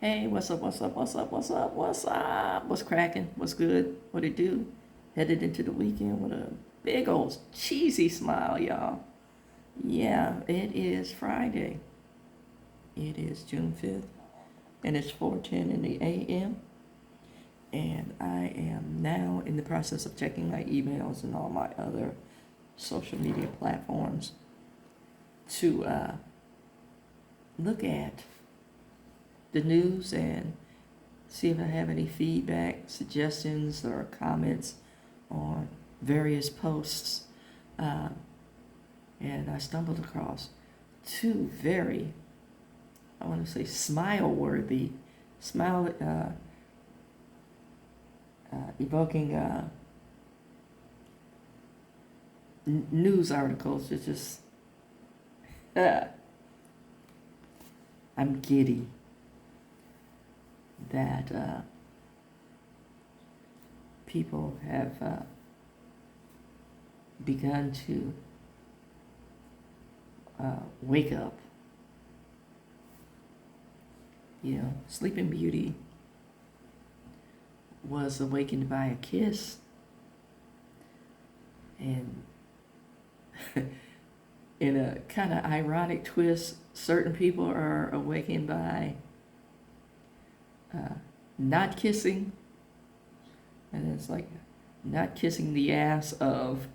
Hey, what's up, what's up, what's up, what's up, what's up? What's cracking? What's good? What it do? Headed into the weekend with a big old cheesy smile, y'all. Yeah, it is Friday. It is June 5th, and it's 4:10 in the a.m. And I am now in the process of checking my emails and all my other social media platforms to look at the news and see if I have any feedback, suggestions, or comments on various posts. And I stumbled across two very, I want to say, smile-worthy, evoking news articles. It's just, I'm giddy that people have begun to wake up. You know, Sleeping Beauty was awakened by a kiss, and in a kind of ironic twist, certain people are awakened by not kissing, and it's like not kissing the ass of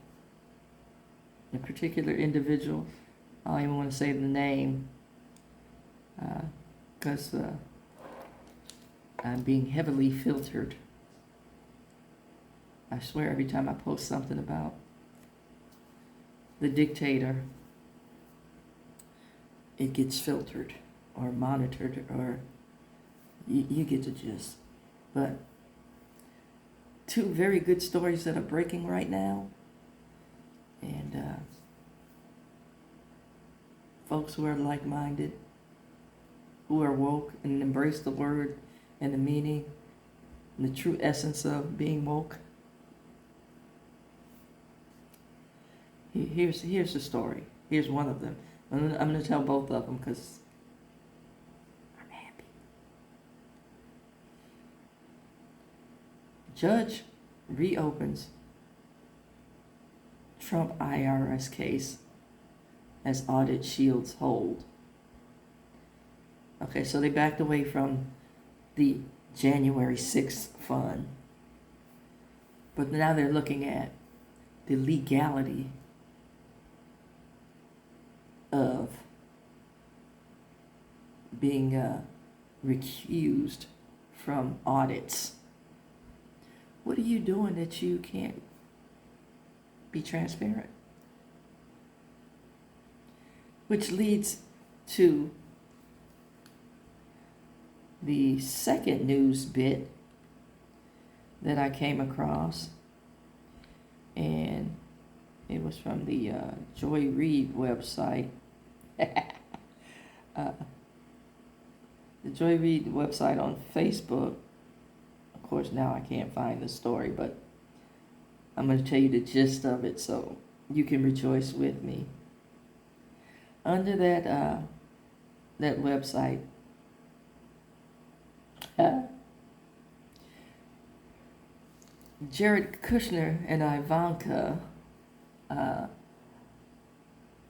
a particular individual. I don't even want to say the name because I'm being heavily filtered. I swear every time I post something about the dictator, it gets filtered or monitored, or you get the gist. But two very good stories that are breaking right now, and folks who are like-minded, who are woke and embrace the word and the meaning and the true essence of being woke. Here's the story. Here's one of them. I'm going to tell both of them because I'm happy. Judge reopens Trump IRS case as audit shields hold. Okay, so they backed away from the January 6th fund, but now they're looking at the legality of being recused from audits. What are you doing that you can't be transparent? Which leads to the second news bit that I came across, and it was from the Joy Reid website. The Joy Reid website on Facebook. Of course, now I can't find the story, but I'm going to tell you the gist of it so you can rejoice with me. Under that website, Jared Kushner and Ivanka,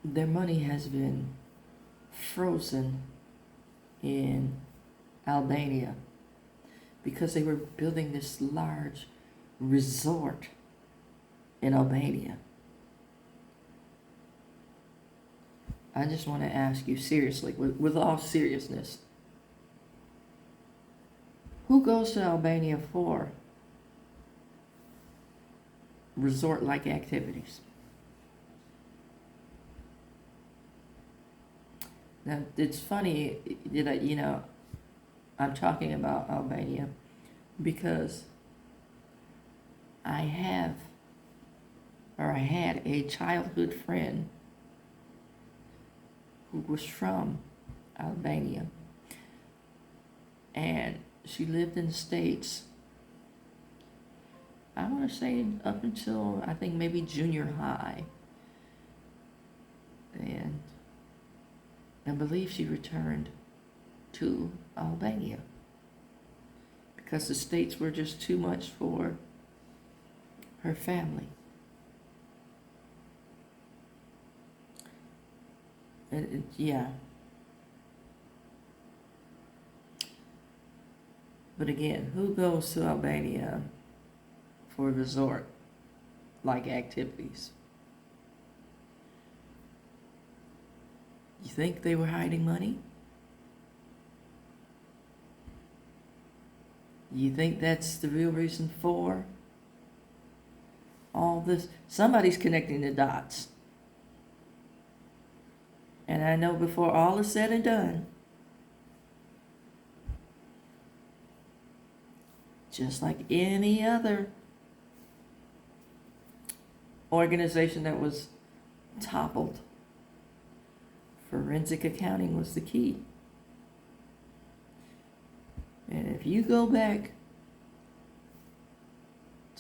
their money has been frozen in Albania because they were building this large resort in Albania. I just want to ask you seriously, with all seriousness, who goes to Albania for resort-like activities? Now, it's funny that I'm talking about Albania because I had a childhood friend who was from Albania, and she lived in the States, I want to say up until I think maybe junior high, and I believe she returned to Albania. because the states were just too much for her family. Yeah. But again, who goes to Albania for resort-like activities? You think they were hiding money? You think that's the real reason for all this? Somebody's connecting the dots. And I know before all is said and done, just like any other organization that was toppled, forensic accounting was the key. And if you go back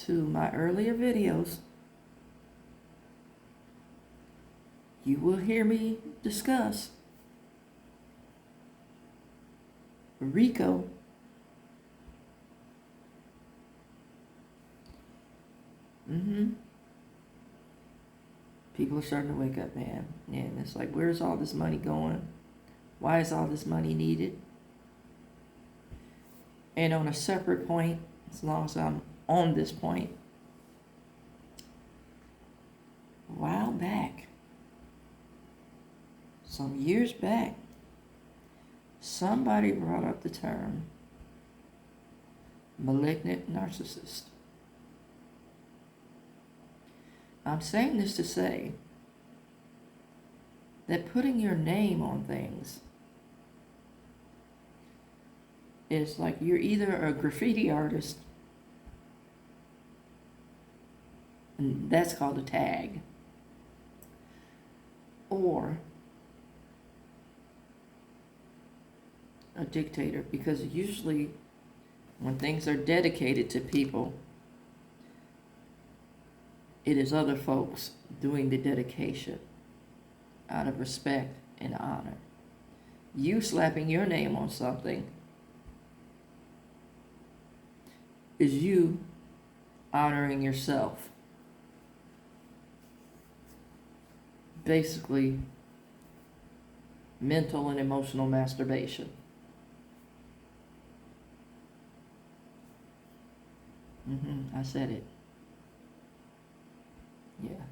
to my earlier videos, you will hear me discuss RICO. People are starting to wake up, man. And it's like, where's all this money going? Why is all this money needed? And on a separate point, as long as I'm on this point, a while back, some years back, somebody brought up the term malignant narcissist. I'm saying this to say that putting your name on things is like you're either a graffiti artist, and that's called a tag, or a dictator, because usually when things are dedicated to people, it is other folks doing the dedication out of respect and honor. You slapping your name on something is you honoring yourself. Basically, mental and emotional masturbation. I said it. Yeah.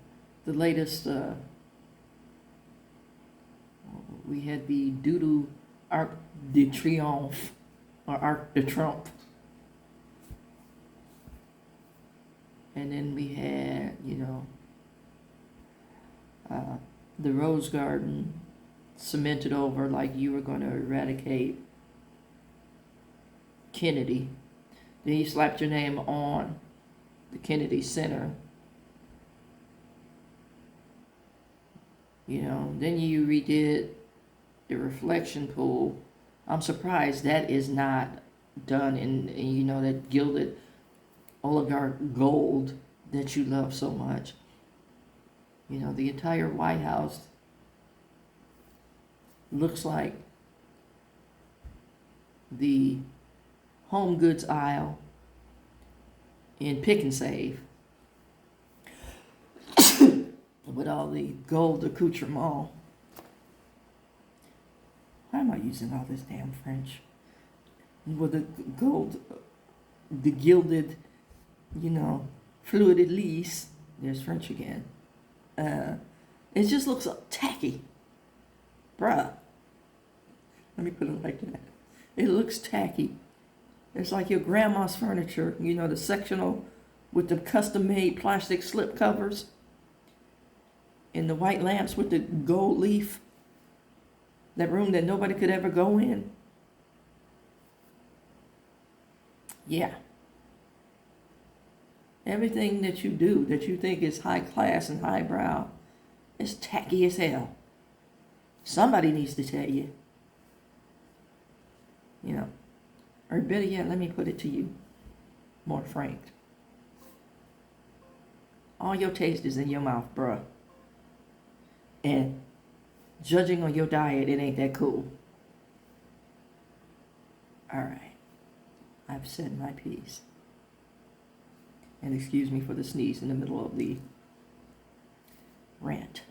The latest, we had the Doodoo Arc de Triomphe, or Arc de Trump. And then we had, the Rose Garden cemented over like you were going to eradicate Kennedy. Then you slapped your name on the Kennedy Center. Then you redid the reflection pool. I'm surprised that is not done in, that gilded oligarch gold that you love so much. The entire White House looks like the home goods aisle in Pick and Save with all the gold accoutrement. Why am I using all this damn French? With the gold, the gilded, fluid elise. There's French again. It just looks tacky. Bruh. Let me put it like that. It looks tacky. It's like your grandma's furniture, the sectional with the custom-made plastic slip covers and the white lamps with the gold leaf. That room that nobody could ever go in. Yeah. Everything that you do that you think is high class and highbrow is tacky as hell. Somebody needs to tell you. Or better yet, let me put it to you more frank. All your taste is in your mouth, bruh. And judging on your diet, it ain't that cool. All right. I've said my piece. And excuse me for the sneeze in the middle of the rant.